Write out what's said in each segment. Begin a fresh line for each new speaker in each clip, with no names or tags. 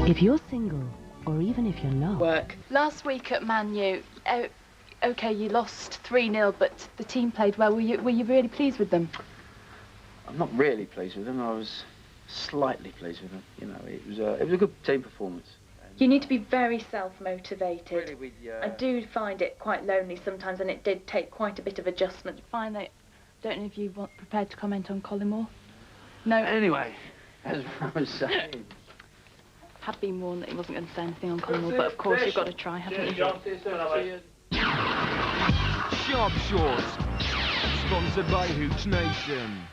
If you're single, or even if you're not...
Work. Last week at Man U, OK, you lost 3-0, but the team played well. Were you really pleased with them?
I'm not really pleased with them. I was slightly pleased with them. You know, it was a good team performance.
You need to be very self-motivated.
Really,
I do find it quite lonely sometimes, and it did take quite a bit of adjustment. Fine, I don't know if you want prepared to comment on Colin Moore. No.
Anyway, as I was saying...
Had been warned that he wasn't going to say anything on Colin Moore, but of course you've got to try, haven't you?
Sharp Shorts, sponsored by Hooch Nation.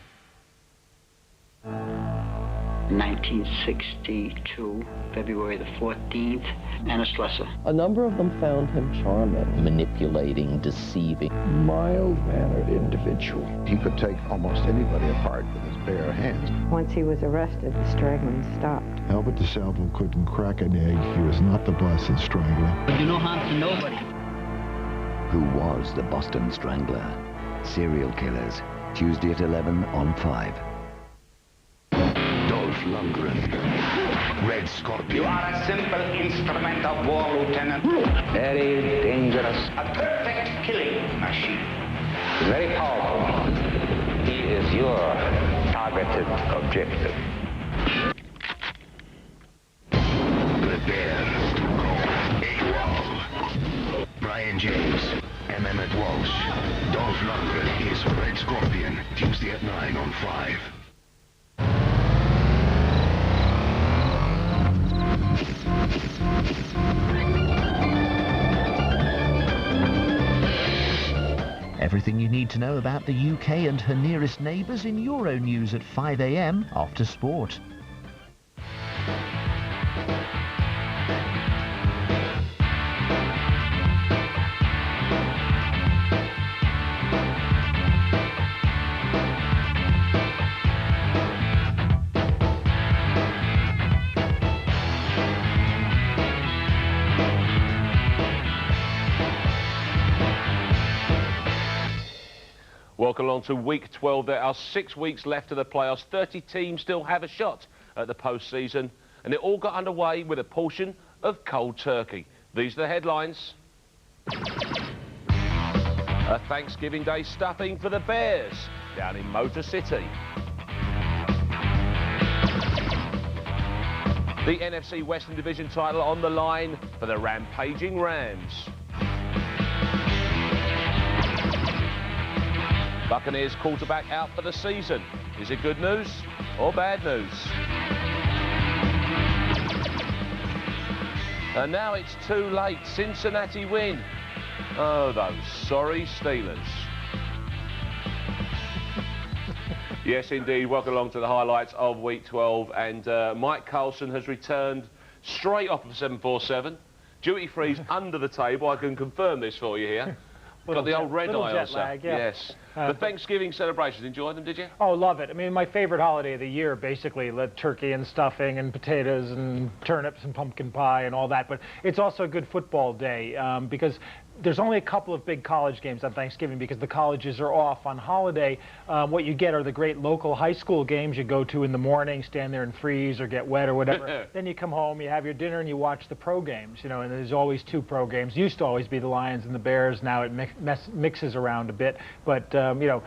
1962, February the 14th, Anna Stresser.
A number of them found him charming.
Manipulating, deceiving.
Mild-mannered individual. He could take almost anybody apart with his bare hands.
Once he was arrested, the strangling stopped.
Albert DeSalvo couldn't crack an egg. He was not the Boston Strangler.
But do no harm to nobody.
Who was the Boston Strangler? Serial Killers, Tuesday at 11 on 5.
Lundgren. Red Scorpion.
You are a simple instrument of war, Lieutenant.
Very dangerous.
A perfect killing machine.
Very powerful. He is your targeted objective.
Prepare to go AWOL. Brian James, Emmett Walsh. Dolph Lundgren is Red Scorpion. Tuesday at 9 on 5.
Everything you need to know about the UK and her nearest neighbours in Euronews at 5 AM after sport.
Welcome along to week 12. There are 6 weeks left of the playoffs. 30 teams still have a shot at the postseason, and it all got underway with a portion of cold turkey. These are the headlines. A Thanksgiving Day stuffing for the Bears down in Motor City. The NFC Western Division title on the line for the rampaging Rams. Buccaneers quarterback out for the season. Is it good news or bad news? And now it's too late. Cincinnati win. Oh, those sorry Steelers. Yes, indeed. Welcome along to the highlights of week 12. And Mike Carlson has returned straight off of 747. Duty free's under the table. I can confirm this for you here. Got the old red eye also.
Lag, yeah.
Yes. The Thanksgiving celebrations, enjoyed them, did you?
Oh, love it. I mean, my favorite holiday of the year, basically, turkey and stuffing and potatoes and turnips and pumpkin pie and all that. But it's also a good football day because there's only a couple of big college games on Thanksgiving because the colleges are off on holiday. What you get are the great local high school games you go to in the morning, stand there and freeze or get wet or whatever. Then you come home, you have your dinner, and you watch the pro games. You know, and there's always 2 pro games. Used to always be the Lions and the Bears. Now it mixes around a bit. But you know,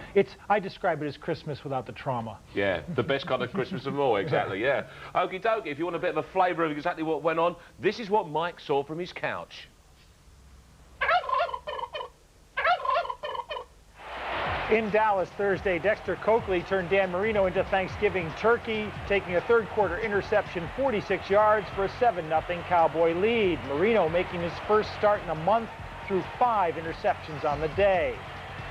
I describe it as Christmas without the trauma.
Yeah, the best kind of Christmas of all, exactly. Yeah. Okie dokie. If you want a bit of a flavour of exactly what went on, this is what Mike saw from his couch.
In Dallas Thursday, Dexter Coakley turned Dan Marino into Thanksgiving turkey, taking a third-quarter interception 46 yards for a 7-0 Cowboy lead. Marino making his first start in a month through 5 interceptions on the day.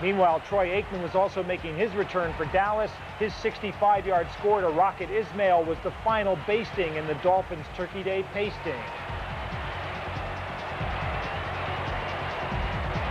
Meanwhile, Troy Aikman was also making his return for Dallas. His 65-yard score to Rocket Ismail was the final basting in the Dolphins' Turkey Day pasting.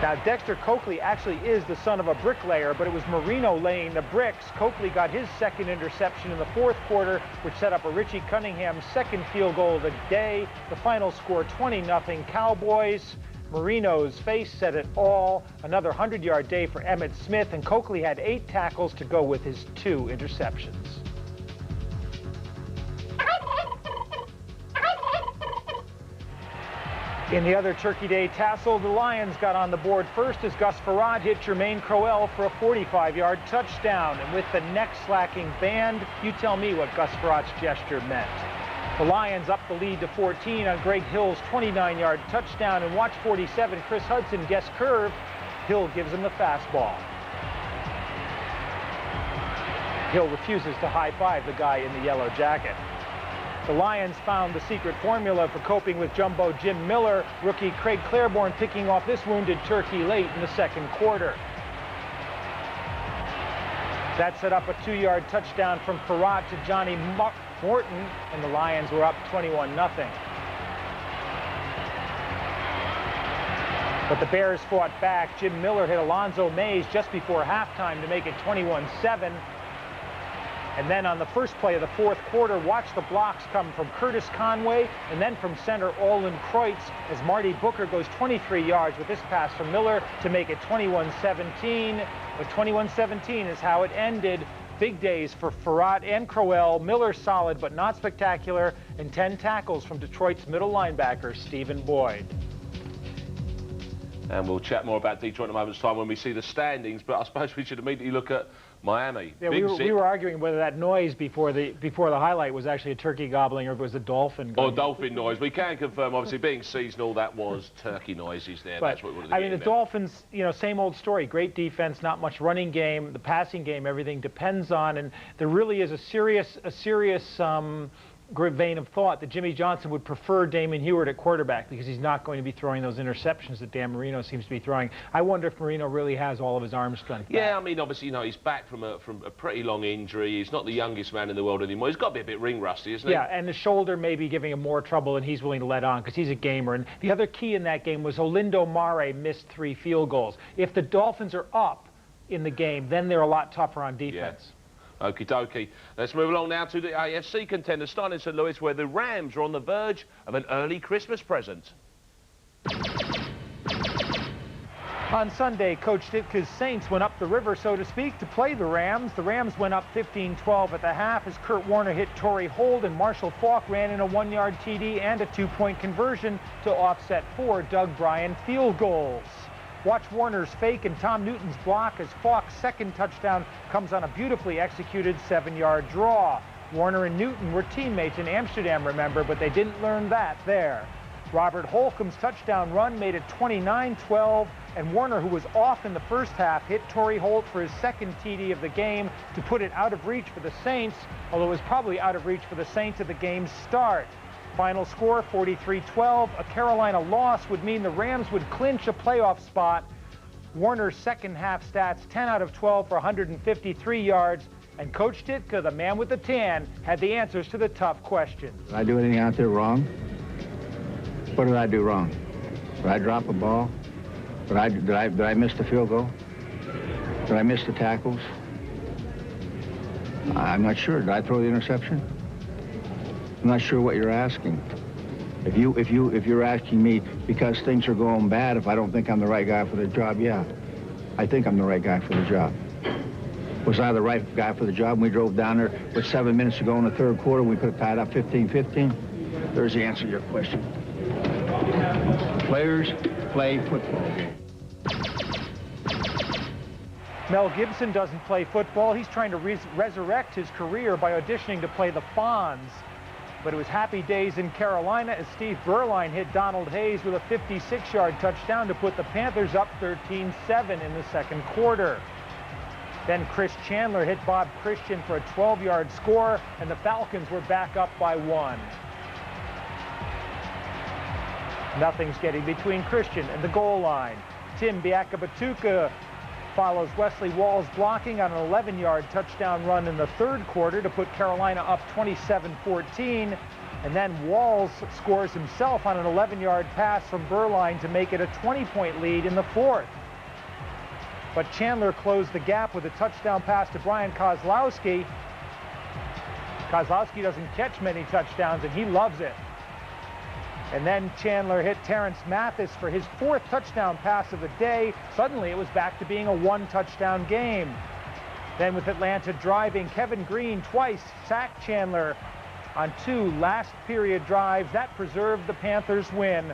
Now, Dexter Coakley actually is the son of a bricklayer, but it was Marino laying the bricks. Coakley got his second interception in the 4th quarter, which set up a Richie Cunningham's second field goal of the day. The final score, 20-0 Cowboys. Marino's face said it all. Another 100-yard day for Emmitt Smith, and Coakley had 8 tackles to go with his 2 interceptions. In the other Turkey Day tassel, the Lions got on the board first as Gus Frerotte hit Jermaine Crowell for a 45-yard touchdown. And with the neck-slacking band, you tell me what Gus Ferrotte's gesture meant. The Lions up the lead to 14 on Greg Hill's 29-yard touchdown. And watch 47, Chris Hudson guess curve. Hill gives him the fastball. Hill refuses to high-five the guy in the yellow jacket. The Lions found the secret formula for coping with jumbo Jim Miller, rookie Craig Claiborne picking off this wounded turkey late in the second quarter. That set up a 2-yard touchdown from Frerotte to Johnny Morton, and the Lions were up 21-0. But the Bears fought back. Jim Miller hit Alonzo Mays just before halftime to make it 21-7. And then on the first play of the fourth quarter, watch the blocks come from Curtis Conway and then from center Olin Kreutz as Marty Booker goes 23 yards with this pass from Miller to make it 21-17. But 21-17 is how it ended. Big days for Frerotte and Crowell. Miller solid but not spectacular, and 10 tackles from Detroit's middle linebacker Stephen Boyd.
And we'll chat more about Detroit in a moment's time when we see the standings, but I suppose we should immediately look at Miami.
Yeah, we were arguing whether that noise before the highlight was actually a turkey gobbling or if it was a dolphin.
Or dolphin noise. We can confirm, obviously, being seasonal, that was turkey noises there.
But,
that's what we're
I mean, the Dolphins, you know, same old story. Great defense, not much running game. The passing game, everything depends on, and there really is a serious vein of thought that Jimmy Johnson would prefer Damon Heward at quarterback because he's not going to be throwing those interceptions that Dan Marino seems to be throwing. I wonder if Marino really has all of his arm strength back.
Yeah, I mean, obviously, you know, he's back from a pretty long injury. He's not the youngest man in the world anymore. He's got to be a bit ring rusty, isn't he?
Yeah, and the shoulder may be giving him more trouble than he's willing to let on because he's a gamer. And the other key in that game was Olindo Mare missed 3 field goals. If the Dolphins are up in the game, then they're a lot tougher on defense.
Yeah. Okie dokie. Let's move along now to the AFC contenders, starting in St. Louis, where the Rams are on the verge of an early Christmas present.
On Sunday, Coach Ditka's Saints went up the river, so to speak, to play the Rams. The Rams went up 15-12 at the half as Kurt Warner hit Torrey Holt and Marshall Faulk ran in a 1-yard TD and a 2-point conversion to offset 4 Doug Bryan field goals. Watch Warner's fake and Tom Newton's block as Faulk's second touchdown comes on a beautifully executed 7-yard draw. Warner and Newton were teammates in Amsterdam, remember, but they didn't learn that there. Robert Holcomb's touchdown run made it 29-12, and Warner, who was off in the first half, hit Torrey Holt for his second TD of the game to put it out of reach for the Saints, although it was probably out of reach for the Saints at the game's start. Final score, 43-12. A Carolina loss would mean the Rams would clinch a playoff spot. Warner's second half stats, 10 out of 12 for 153 yards. And Coach Ditka, the man with the tan, had the answers to the tough questions.
Did I do anything out there wrong? What did I do wrong? Did I drop a ball? Did I miss the field goal? Did I miss the tackles? I'm not sure. Did I throw the interception? I'm not sure what you're asking. If you're asking me because things are going bad, if I don't think I'm the right guy for the job, yeah, I think I'm the right guy for the job. Was I the right guy for the job when we drove down there with 7 minutes to go in the third quarter? We could have tied up 15-15. There's the answer to your question. Players play football.
Mel Gibson doesn't play football. He's trying to resurrect his career by auditioning to play the Fonz. But it was happy days in Carolina as Steve Berline hit Donald Hayes with a 56-yard touchdown to put the Panthers up 13-7 in the second quarter. Then Chris Chandler hit Bob Christian for a 12-yard score, and the Falcons were back up by 1. Nothing's getting between Christian and the goal line. Tim Biakabatuka follows Wesley Wall's blocking on an 11-yard touchdown run in the third quarter to put Carolina up 27-14. And then Walls scores himself on an 11-yard pass from Berline to make it a 20-point lead in the fourth. But Chandler closed the gap with a touchdown pass to Brian Kozlowski. Kozlowski doesn't catch many touchdowns, and he loves it. And then Chandler hit Terrence Mathis for his 4th touchdown pass of the day. Suddenly, it was back to being a 1-touchdown game. Then with Atlanta driving, Kevin Green twice sacked Chandler on 2 last-period drives. That preserved the Panthers' win.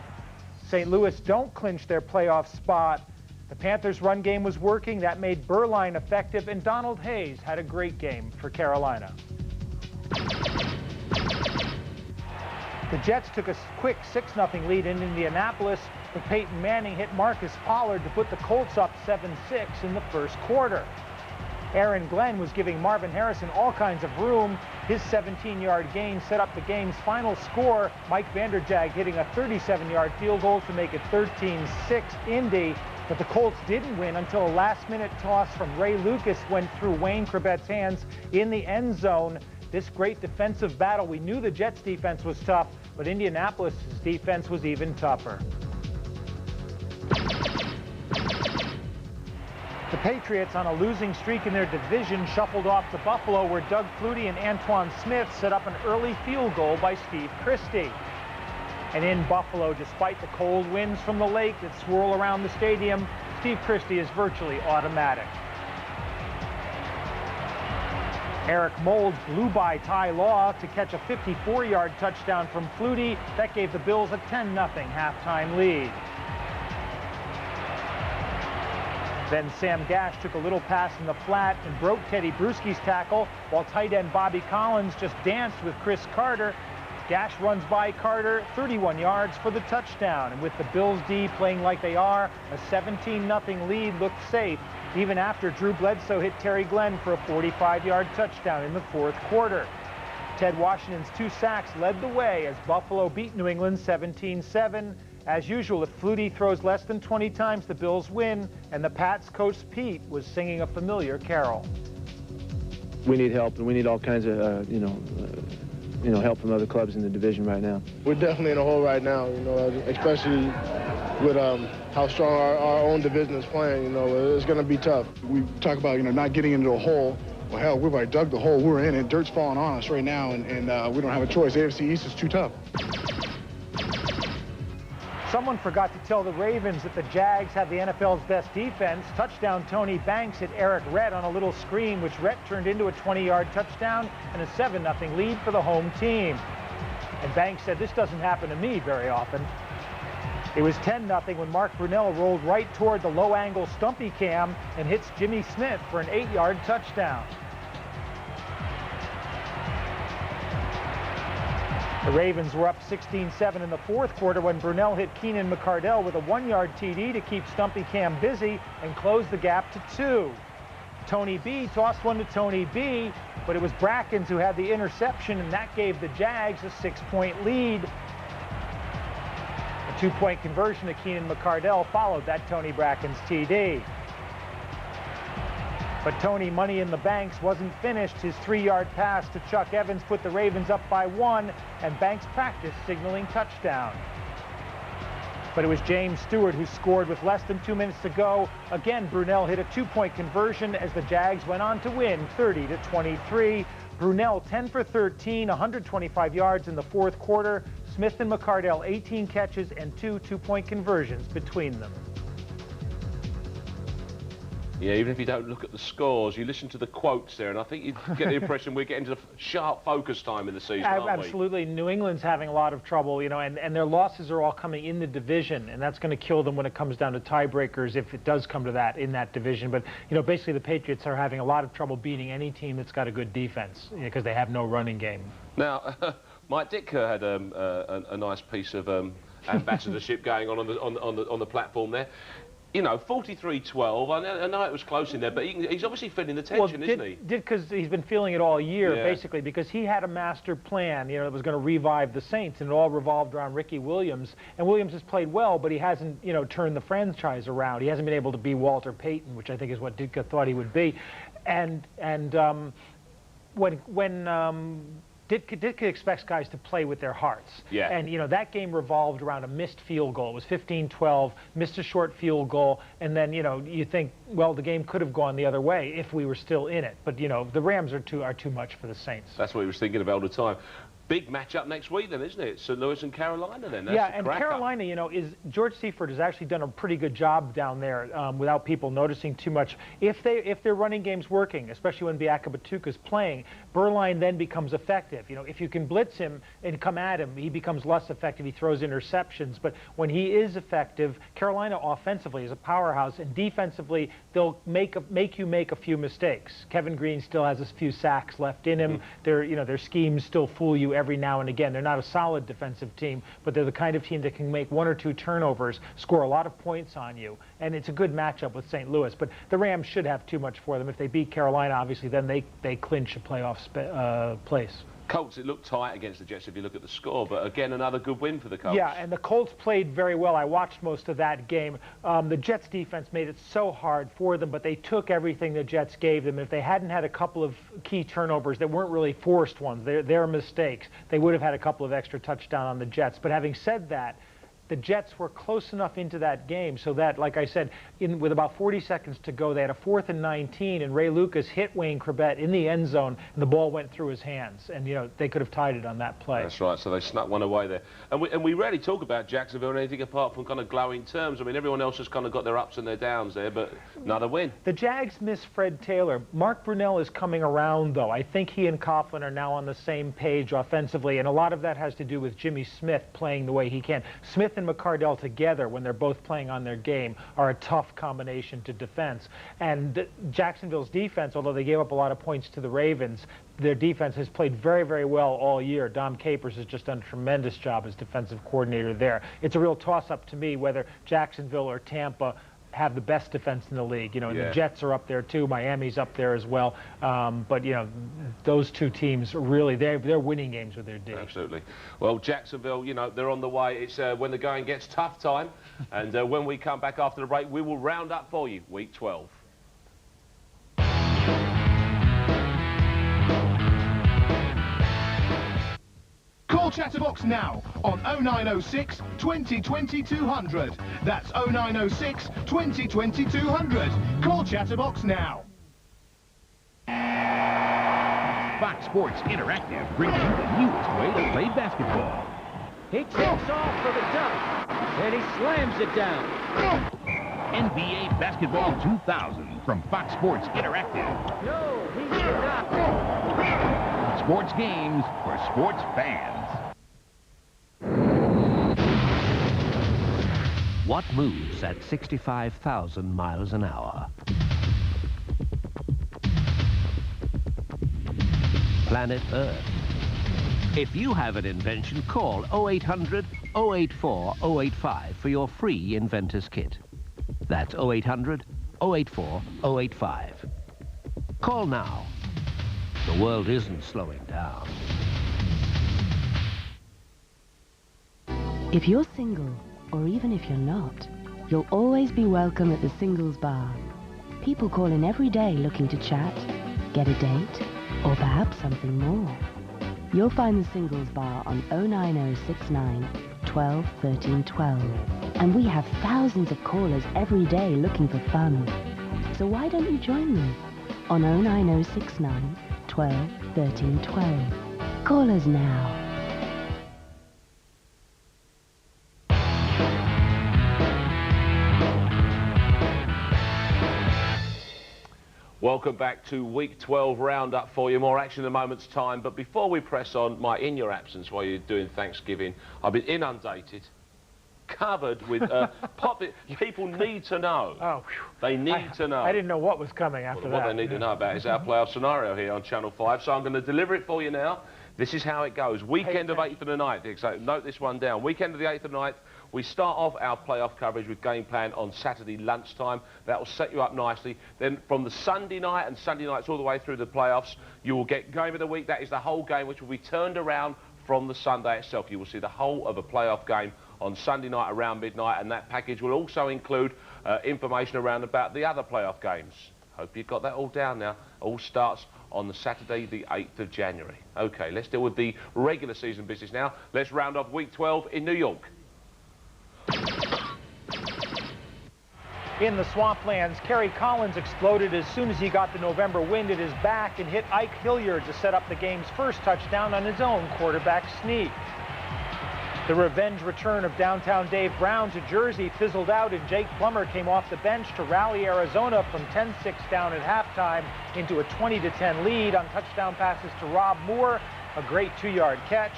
St. Louis don't clinch their playoff spot. The Panthers' run game was working. That made Berline effective, and Donald Hayes had a great game for Carolina. The Jets took a quick 6-0 lead in Indianapolis, but Peyton Manning hit Marcus Pollard to put the Colts up 7-6 in the first quarter. Aaron Glenn was giving Marvin Harrison all kinds of room. His 17-yard gain set up the game's final score. Mike Vanderjag hitting a 37-yard field goal to make it 13-6 Indy. But the Colts didn't win until a last-minute toss from Ray Lucas went through Wayne Crabette's hands in the end zone. This great defensive battle, we knew the Jets' defense was tough, but Indianapolis' defense was even tougher. The Patriots, on a losing streak in their division, shuffled off to Buffalo, where Doug Flutie and Antoine Smith set up an early field goal by Steve Christie. And in Buffalo, despite the cold winds from the lake that swirl around the stadium, Steve Christie is virtually automatic. Eric Moulds blew by Ty Law to catch a 54-yard touchdown from Flutie. That gave the Bills a 10-0 halftime lead. Then Sam Gash took a little pass in the flat and broke Teddy Bruschi's tackle, while tight end Bobby Collins just danced with Chris Carter. Gash runs by Carter, 31 yards for the touchdown. And with the Bills D playing like they are, a 17-0 lead looked safe, even after Drew Bledsoe hit Terry Glenn for a 45-yard touchdown in the fourth quarter. Ted Washington's 2 sacks led the way as Buffalo beat New England 17-7. As usual, if Flutie throws less than 20 times, the Bills win, and the Pats' coach Pete was singing a familiar carol.
We need help, and we need all kinds of, help from other clubs in the division right now.
We're definitely in a hole right now, especially with how strong our own division is playing. It's going to be tough.
We talk about, not getting into a hole. Well, hell, we've already dug the hole. We're in it. Dirt's falling on us right now, and we don't have a choice. AFC East is too tough.
Someone forgot to tell the Ravens that the Jags have the NFL's best defense. Touchdown Tony Banks hit Eric Rett on a little screen, which Rett turned into a 20-yard touchdown and a 7-0 lead for the home team. And Banks said, "This doesn't happen to me very often." It was 10-0 when Mark Brunell rolled right toward the low-angle Stumpy Cam and hits Jimmy Smith for an 8-yard touchdown. The Ravens were up 16-7 in the fourth quarter when Brunell hit Keenan McCardell with a 1-yard TD to keep Stumpy Cam busy and close the gap to 2. Tony B tossed one to Tony B, but it was Brackens who had the interception, and that gave the Jags a 6-point lead. A 2-point conversion to Keenan McCardell followed that Tony Brackens TD. But Tony Money in the Banks wasn't finished. His 3-yard pass to Chuck Evans put the Ravens up by 1, and Banks practiced signaling touchdown. But it was James Stewart who scored with less than 2 minutes to go. Again, Brunell hit a 2-point conversion as the Jags went on to win 30-23. Brunell 10 for 13, 125 yards in the fourth quarter. Smith and McCardell 18 catches and 2 2-point conversions between them.
Yeah, even if you don't look at the scores, you listen to the quotes there, and I think you get the impression we're getting to the sharp focus time in the season, aren't we?
Absolutely. New England's having a lot of trouble, and their losses are all coming in the division, and that's going to kill them when it comes down to tiebreakers, if it does come to that in that division. But, basically the Patriots are having a lot of trouble beating any team that's got a good defense, because they have no running game. Now,
Mike Ditka had a nice piece of ambassadorship going on the platform there. 43-12, I know it was close in there, but he's obviously feeling the tension, isn't he? Because
he's been feeling it all year, basically, because he had a master plan, that was going to revive the Saints, and it all revolved around Ricky Williams. And Williams has played well, but he hasn't, turned the franchise around. He hasn't been able to be Walter Payton, which I think is what Ditka thought he would be. And when Ditka expects guys to play with their hearts. Yeah. And, that game revolved around a missed field goal. It was 15-12, missed a short field goal, and then, you think, well, the game could have gone the other way if we were still in it. But, the Rams are too much for the Saints.
That's what he was thinking about all the time. big matchup next week then, isn't it? St. Louis and Carolina then. That's
yeah,
the
and
cracker.
Carolina, you know, George Seifert has actually done a pretty good job down there without people noticing too much. If their running game's working, especially when Biakabatuka's playing, Berline then becomes effective. You know, if you can blitz him and come at him, he becomes less effective. He throws interceptions. But when he is effective, Carolina offensively is a powerhouse, and defensively they'll make you make a few mistakes. Kevin Green still has a few sacks left in him. Their schemes still fool you every now and again. They're not a solid defensive team, but they're the kind of team that can make 1 or 2 turnovers, score a lot of points on you, and it's a good matchup with St. Louis. But the Rams should have too much for them. If they beat Carolina, obviously, then they clinch a playoff place.
Colts, it looked tight against the Jets if you look at the score, but again, another good win for the Colts.
Yeah, and the Colts played very well. I watched most of that game. The Jets defense made it so hard for them, but they took everything the Jets gave them. If they hadn't had a couple of key turnovers that weren't really forced ones, they're mistakes, they would have had a couple of extra touchdowns on the Jets. But having said that, the Jets were close enough into that game so that, like I said, with about 40 seconds to go, they had a 4th and 19, and Ray Lucas hit Wayne Corbett in the end zone, and the ball went through his hands. And, you know, they could have tied it on that play.
That's right, so they snuck one away there. And we rarely talk about Jacksonville in anything apart from kind of glowing terms. I mean, everyone else has kind of got their ups and their downs there, but another win.
The Jags miss Fred Taylor. Mark Brunell is coming around, though. I think he and Coughlin are now on the same page offensively, and a lot of that has to do with Jimmy Smith playing the way he can. Smith and McCardell together, when they're both playing on their game, are a tough combination to defense. And Jacksonville's defense, although they gave up a lot of points to the Ravens, their defense has played very, very well all year. Dom Capers has just done a tremendous job as defensive coordinator there. It's a real toss-up to me whether Jacksonville or Tampa have the best defense in the league. You know, and the Jets are up there too. Miami's up there as well. But, you know, those two teams really, they're winning games with their D.
Absolutely. Well, Jacksonville, you know, they're on the way. It's when the going gets tough time. And when we come back after the break, we will round up for you Week 12.
Call Chatterbox now on 0906 2020 200. That's 0906 2020 200. Call Chatterbox now.
Fox Sports Interactive brings you the newest way to play basketball.
He takes off for the dunk, and he slams it down.
NBA Basketball 2000 from Fox Sports Interactive.
No, he did not.
Sports games for sports fans.
What moves at 65,000 miles an hour? Planet Earth. If you have an invention, call 0800 084 085 for your free inventor's kit. That's 0800 084 085. Call now. The world isn't slowing down.
If you're single, or even if you're not, you'll always be welcome at the Singles Bar. People call in every day looking to chat, get a date, or perhaps something more. You'll find the Singles Bar on 09069 12 13 12. And we have thousands of callers every day looking for fun. So why don't you join me on 09069 12 13 12. Call us now.
Welcome back to Week 12 Roundup for you. More action in a moment's time. But before we press on, Mike, in your absence while you're doing Thanksgiving, I've been inundated, covered with people need to know.
Oh,
they need to know.
I didn't know what was coming after that.
What they need to know about is our playoff scenario here on Channel 5. So I'm going to deliver it for you now. This is how it goes. Weekend of 8th and the 9th. So note this one down. Weekend of the 8th and 9th. We start off our playoff coverage with game plan on Saturday lunchtime. That will set you up nicely. Then from the Sunday night, and Sunday nights all the way through the playoffs, you will get game of the week. That is the whole game, which will be turned around from the Sunday itself. You will see the whole of a playoff game on Sunday night around midnight, and that package will also include information around about the other playoff games. Hope you've got that all down now. All starts on the Saturday, the 8th of January. OK, let's deal with the regular season business now. Let's round off Week 12 in New York.
In the swamplands, Kerry Collins exploded as soon as he got the November wind at his back and hit Ike Hilliard to set up the game's first touchdown on his own quarterback sneak. The revenge return of downtown Dave Brown to Jersey fizzled out, and Jake Plummer came off the bench to rally Arizona from 10-6 down at halftime into a 20-10 lead on touchdown passes to Rob Moore, a great 2-yard catch,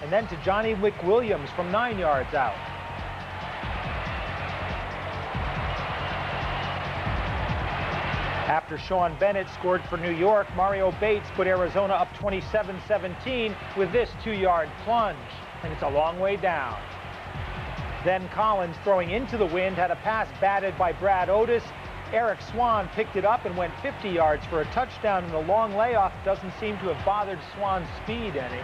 and then to Johnny McWilliams from 9 yards out. After Sean Bennett scored for New York, Mario Bates put Arizona up 27-17 with this 2-yard plunge, and it's a long way down. Then Collins, throwing into the wind, had a pass batted by Brad Otis. Eric Swan picked it up and went 50 yards for a touchdown, and the long layoff doesn't seem to have bothered Swan's speed any.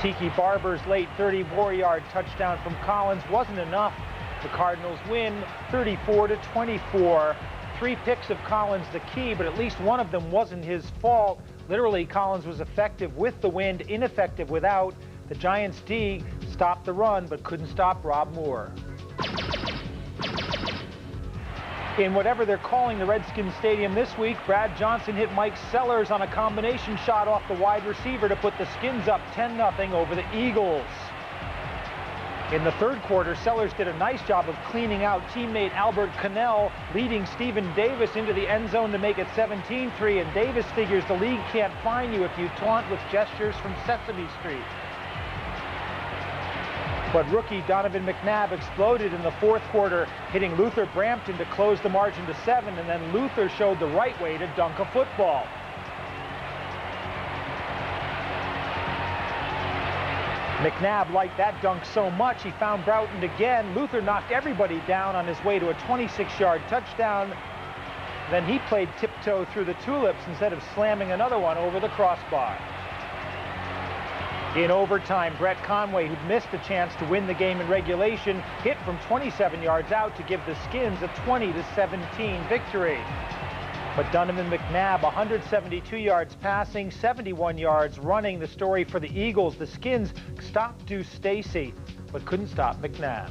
Tiki Barber's late 34-yard touchdown from Collins wasn't enough. The Cardinals win 34-24. 3 picks of Collins the key, but at least one of them wasn't his fault. Literally, Collins was effective with the wind, ineffective without. The Giants' D stopped the run, but couldn't stop Rob Moore. In whatever they're calling the Redskins Stadium this week, Brad Johnson hit Mike Sellers on a combination shot off the wide receiver to put the Skins up 10-0 over the Eagles. In the third quarter, Sellers did a nice job of cleaning out teammate Albert Cannell, leading Stephen Davis into the end zone to make it 17-3, and Davis figures the league can't fine you if you taunt with gestures from Sesame Street. But rookie Donovan McNabb exploded in the fourth quarter, hitting Luther Brampton to close the margin to 7, and then Luther showed the right way to dunk a football. McNabb liked that dunk so much he found Broughton again. Luther knocked everybody down on his way to a 26-yard touchdown. Then he played tiptoe through the tulips instead of slamming another one over the crossbar. In overtime, Brett Conway, who'd missed a chance to win the game in regulation, hit from 27 yards out to give the Skins a 20-17 victory. But Donovan McNabb, 172 yards passing, 71 yards running. The story for the Eagles. The Skins stopped Deuce Stacy, but couldn't stop McNabb.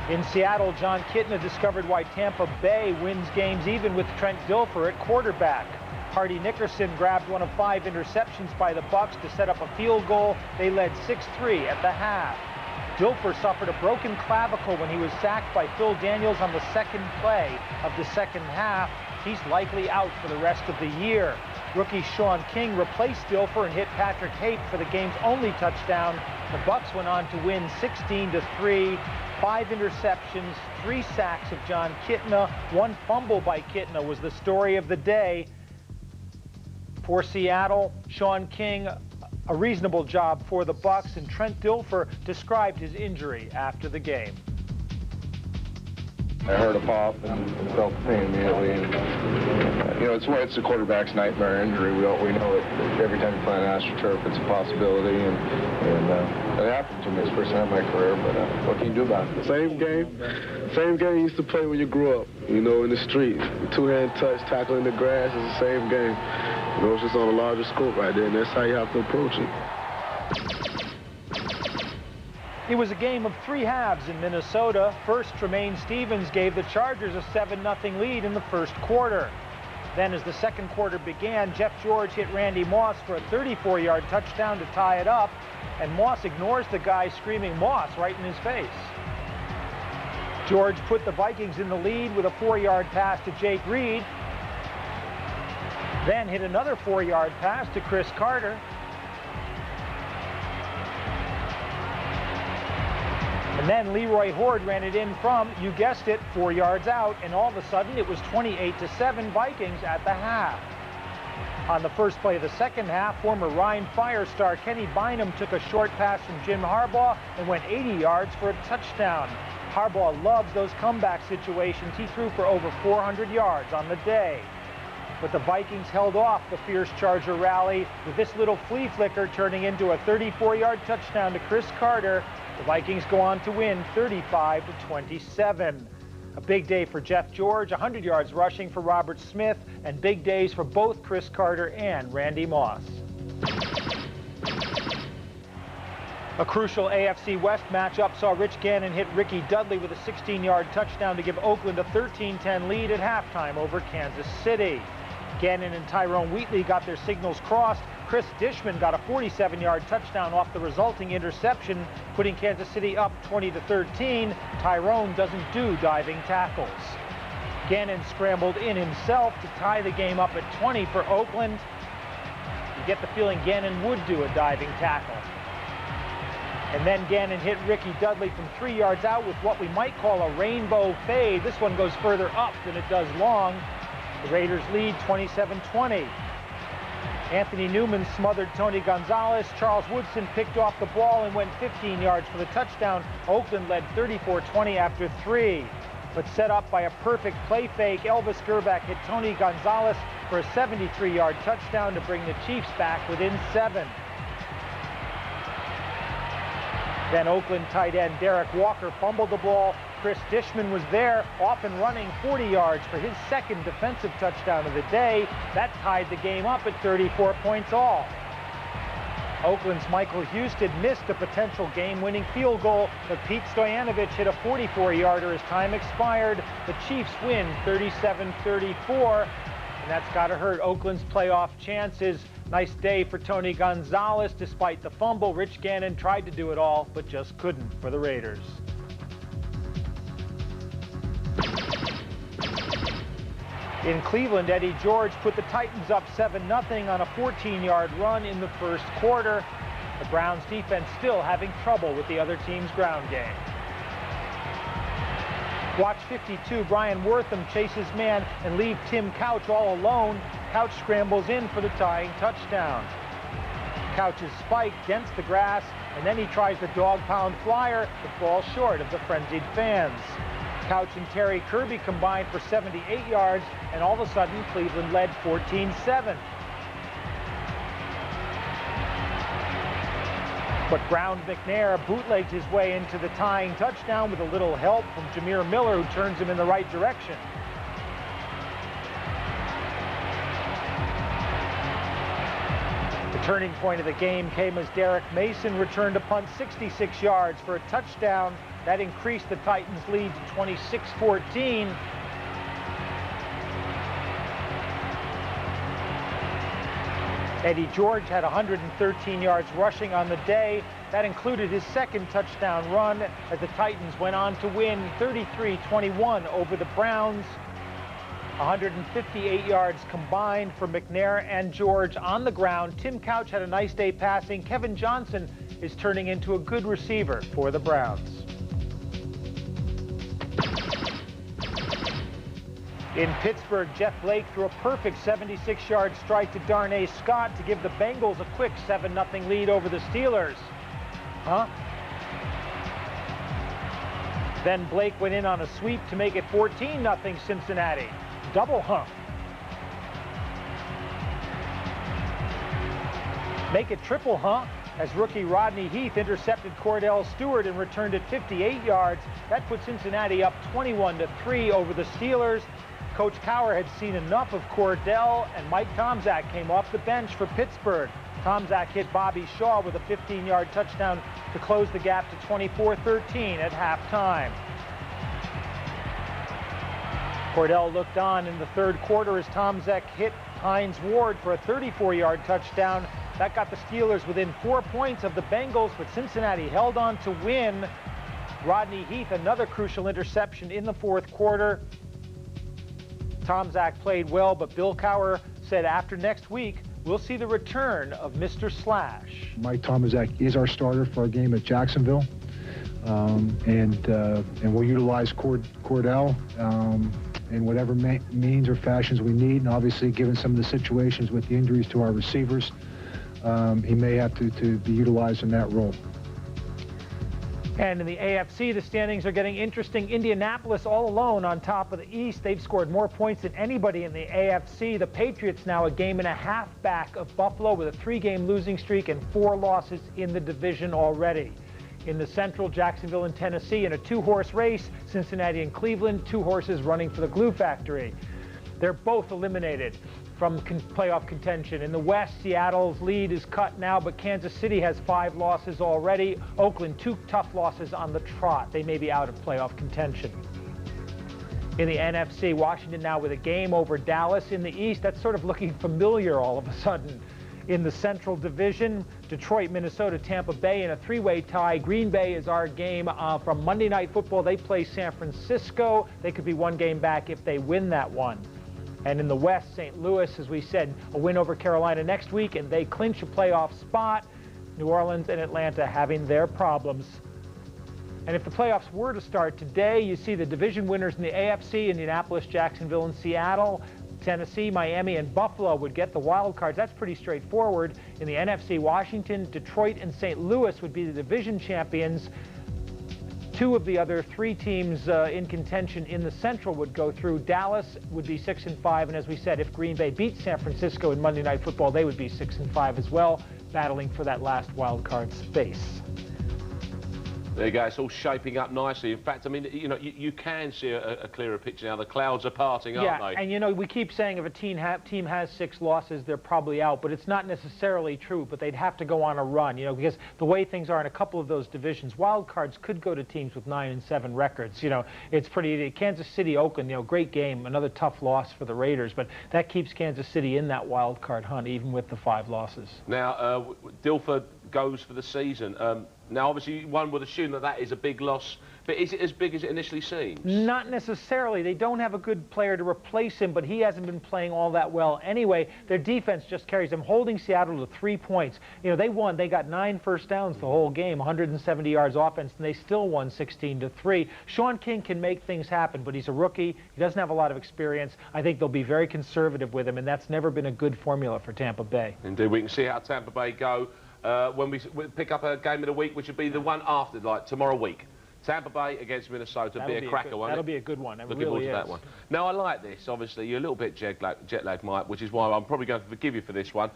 In Seattle, John Kitna discovered why Tampa Bay wins games even with Trent Dilfer at quarterback. Hardy Nickerson grabbed one of 5 interceptions by the Bucs to set up a field goal. They led 6-3 at the half. Dilfer suffered a broken clavicle when he was sacked by Phil Daniels on the second play of the second half. He's likely out for the rest of the year. Rookie Sean King replaced Dilfer and hit Patrick Hape for the game's only touchdown. The Bucs went on to win 16-3. 5 interceptions, 3 sacks of John Kitna. 1 fumble by Kitna was the story of the day. For Seattle, Sean King, a reasonable job for the Bucs, and Trent Dilfer described his injury after the game.
I heard a pop and felt the pain immediately. And, it's a quarterback's nightmare injury. We know it. Every time you play on AstroTurf, it's a possibility, and it happened to me. It's the first time in my career, but what can you do about it?
Same game you used to play when you grew up, in the street. 2-hand touch, tackling the grass is the same game. It's just on a larger scope right there, and that's how you have to approach it.
It was a game of 3 halves in Minnesota. First, Tremaine Stevens gave the Chargers a 7-0 lead in the first quarter. Then, as the second quarter began, Jeff George hit Randy Moss for a 34-yard touchdown to tie it up, and Moss ignores the guy screaming Moss right in his face. George put the Vikings in the lead with a 4-yard pass to Jake Reed, then hit another 4-yard pass to Chris Carter. And then Leroy Horde ran it in from, you guessed it, 4 yards out, and all of a sudden it was 28-7 Vikings at the half. On the first play of the second half, former Rhine Fire star Kenny Bynum took a short pass from Jim Harbaugh and went 80 yards for a touchdown. Harbaugh loves those comeback situations. He threw for over 400 yards on the day. But the Vikings held off the fierce Charger rally, with this little flea flicker turning into a 34-yard touchdown to Chris Carter. The Vikings go on to win 35-27. A big day for Jeff George, 100 yards rushing for Robert Smith, and big days for both Chris Carter and Randy Moss. A crucial AFC West matchup saw Rich Gannon hit Ricky Dudley with a 16-yard touchdown to give Oakland a 13-10 lead at halftime over Kansas City. Gannon and Tyrone Wheatley got their signals crossed. Chris Dishman got a 47-yard touchdown off the resulting interception, putting Kansas City up 20-13. Tyrone doesn't do diving tackles. Gannon scrambled in himself to tie the game up at 20 for Oakland. You get the feeling Gannon would do a diving tackle. And then Gannon hit Ricky Dudley from 3 yards out with what we might call a rainbow fade. This one goes further up than it does long. The Raiders lead 27-20. Anthony Newman smothered Tony Gonzalez. Charles Woodson picked off the ball and went 15 yards for the touchdown. Oakland led 34-20 after 3. But set up by a perfect play fake, Elvis Gerback hit Tony Gonzalez for a 73-yard touchdown to bring the Chiefs back within 7. Then Oakland tight end Derek Walker fumbled the ball. Chris Dishman was there, off and running 40 yards for his second defensive touchdown of the day. That tied the game up at 34 points all. Oakland's Michael Houston missed a potential game-winning field goal, but Pete Stoyanovich hit a 44-yarder as time expired. The Chiefs win 37-34, and that's got to hurt Oakland's playoff chances. Nice day for Tony Gonzalez. Despite the fumble, Rich Gannon tried to do it all, but just couldn't for the Raiders. In Cleveland, Eddie George put the Titans up 7-0 on a 14-yard run in the first quarter. The Browns defense still having trouble with the other team's ground game. Watch 52, Brian Wortham chases man and leave Tim Couch all alone. Couch scrambles in for the tying touchdown. Couch's spike dents the grass, and then he tries the dog-pound flyer, but falls short of the frenzied fans. Couch and Terry Kirby combined for 78 yards, and all of a sudden, Cleveland led 14-7. But Brown McNair bootlegged his way into the tying touchdown with a little help from Jameer Miller, who turns him in the right direction. The turning point of the game came as Derek Mason returned a punt 66 yards for a touchdown. That increased the Titans' lead to 26-14. Eddie George had 113 yards rushing on the day. That included his second touchdown run as the Titans went on to win 33-21 over the Browns. 158 yards combined for McNair and George on the ground. Tim Couch had a nice day passing. Kevin Johnson is turning into a good receiver for the Browns. In Pittsburgh, Jeff Blake threw a perfect 76-yard strike to Darnay Scott to give the Bengals a quick 7-0 lead over the Steelers. Then Blake went in on a sweep to make it 14-0 Cincinnati. Double hump. Make it triple hump as rookie Rodney Heath intercepted Cordell Stewart and returned it 58 yards. That put Cincinnati up 21-3 over the Steelers. Coach Cowher had seen enough of Cordell, and Mike Tomczak came off the bench for Pittsburgh. Tomczak hit Bobby Shaw with a 15-yard touchdown to close the gap to 24-13 at halftime. Cordell looked on in the third quarter as Tomczak hit Hines Ward for a 34-yard touchdown. That got the Steelers within 4 points of the Bengals, but Cincinnati held on to win. Rodney Heath, another crucial interception in the fourth quarter. Tomczak played well, but Bill Cowher said after next week, we'll see the return of Mr. Slash.
Mike Tomczak is our starter for our game at Jacksonville, and we'll utilize Cordell in whatever means or fashions we need. And obviously, given some of the situations with the injuries to our receivers, he may have to be utilized in that role.
And in the AFC, the standings are getting interesting. Indianapolis all alone on top of the East. They've scored more points than anybody in the AFC. The Patriots now a game and a half back of Buffalo with a 3-game losing streak and 4 losses in the division already. In the Central, Jacksonville and Tennessee in a 2-horse race. Cincinnati and Cleveland, 2 horses running for the glue factory. They're both eliminated. from playoff contention. In the West, Seattle's lead is cut now, but Kansas City has 5 losses already. Oakland, 2 tough losses on the trot. They may be out of playoff contention. In the NFC, Washington now with a game over Dallas. In the East, that's sort of looking familiar all of a sudden. In the Central Division, Detroit, Minnesota, Tampa Bay in a 3-way tie. Green Bay is our game from Monday Night Football. They play San Francisco. They could be 1 game back if they win that one. And in the West, St. Louis, as we said, a win over Carolina next week, and they clinch a playoff spot. New Orleans and Atlanta having their problems. And if the playoffs were to start today, you see the division winners in the AFC, Indianapolis, Jacksonville, and Seattle. Tennessee, Miami, and Buffalo would get the wild cards. That's pretty straightforward. In the NFC, Washington, Detroit, and St. Louis would be the division champions. 2 of the other 3 teams in contention in the Central would go through. Dallas would be 6-5, and as we said, if Green Bay beats San Francisco in Monday Night Football, they would be 6-5 as well, battling for that last wild card space.
There you go, it's all shaping up nicely. In fact, I mean, you know, you can see a clearer picture now. The clouds are parting, aren't they?
Yeah, and you know, we keep saying if a team has 6 losses, they're probably out, but it's not necessarily true, but they'd have to go on a run, you know, because the way things are in a couple of those divisions, wild cards could go to teams with 9 and 7 records. You know, it's pretty, Kansas City, Oakland, you know, great game, another tough loss for the Raiders, but that keeps Kansas City in that wild card hunt, even with the 5 losses.
Now, Dilfer goes for the season. Now, obviously, one would assume that that is a big loss, but is it as big as it initially seems?
Not necessarily. They don't have a good player to replace him, but he hasn't been playing all that well anyway. Their defense just carries them, holding Seattle to 3 points. You know, they won. They got 9 first downs the whole game, 170 yards offense, and they still won 16-3. Sean King can make things happen, but he's a rookie. He doesn't have a lot of experience. I think they'll be very conservative with him, and that's never been a good formula for Tampa Bay.
Indeed, we can see how Tampa Bay go. When we pick up a game of the week, which would be the one after, like tomorrow week. Tampa Bay against Minnesota would be a cracker, won't it?
That'll be a good one.
Looking forward to that one. Now, I like this. Obviously, you're a little bit jet lagged, Mike, which is why I'm probably going to forgive you for this one.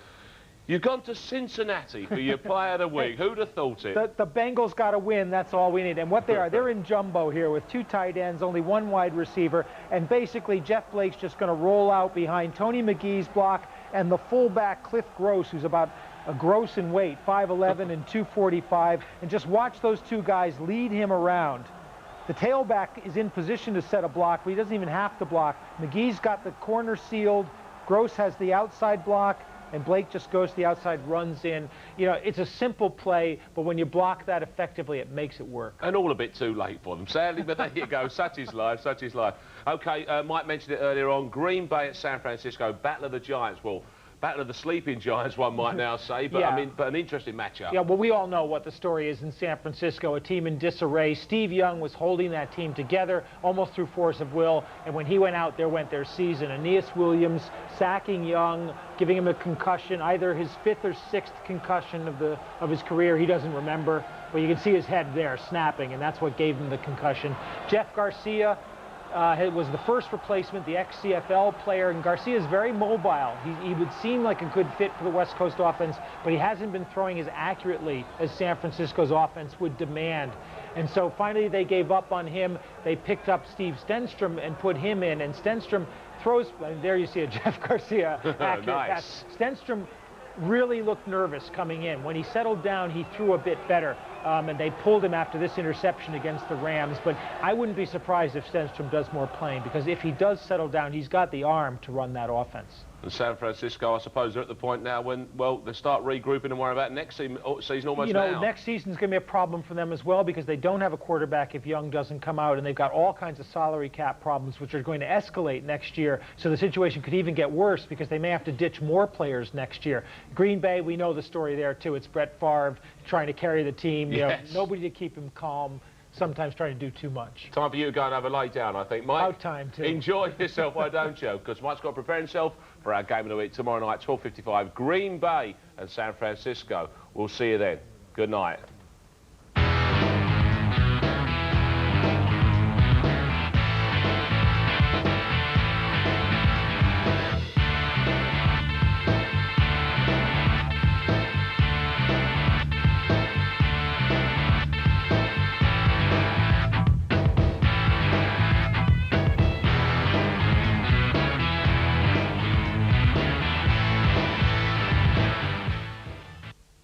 You've gone to Cincinnati for your player of the week. Who'd have thought it?
The Bengals got to win. That's all we need. And what they are, they're in jumbo here with 2 tight ends, only 1 wide receiver. And basically, Jeff Blake's just going to roll out behind Tony McGee's block and the fullback, Cliff Gross, who's about a gross in weight, 5'11" and 245, and just watch those 2 guys lead him around. The tailback is in position to set a block, but he doesn't even have to block. McGee's got the corner sealed, Gross has the outside block, and Blake just goes to the outside, runs in. You know, it's a simple play, but when you block that effectively, it makes it work.
And all a bit too late for them, sadly, but there you go. Such is life, such is life. OK, Mike mentioned it earlier on. Green Bay at San Francisco, Battle of the Giants. Well, Battle of the Sleeping Giants, one might now say, but
yeah.
I mean, but an interesting matchup.
Yeah, well, we all know what the story is in San Francisco, a team in disarray. Steve Young was holding that team together almost through force of will, and when he went out, there went their season. Aeneas Williams sacking Young, giving him a concussion, either his 5th or 6th concussion of his career. He doesn't remember, but you can see his head there snapping, and that's what gave him the concussion. Jeff Garcia was the first replacement, the ex-CFL player, and Garcia is very mobile. He would seem like a good fit for the West Coast offense, but he hasn't been throwing as accurately as San Francisco's offense would demand. And so finally they gave up on him. They picked up Steve Stenstrom and put him in, and Stenstrom throws, there you see a Jeff Garcia accurate pass. Stenstrom really looked nervous coming in. When he settled down, he threw a bit better, and they pulled him after this interception against the Rams. But I wouldn't be surprised if Stenstrom does more playing, because if he does settle down, he's got the arm to run that offense.
And San Francisco, I suppose, are at the point now when, well, they start regrouping and worry about next season almost now.
Next season's going to be a problem for them as well, because they don't have a quarterback if Young doesn't come out, and they've got all kinds of salary cap problems, which are going to escalate next year. So the situation could even get worse, because they may have to ditch more players next year. Green Bay, we know the story there, too. It's Brett Favre trying to carry the team.
Yes.
You know, nobody to keep him calm. Sometimes trying to do too much.
Time for you to go and have a lay down, I think, Mike.
About time, too.
Enjoy yourself, why don't you? Because Mike's got to prepare himself for our game of the week tomorrow night, 12:55, Green Bay and San Francisco. We'll see you then. Good night.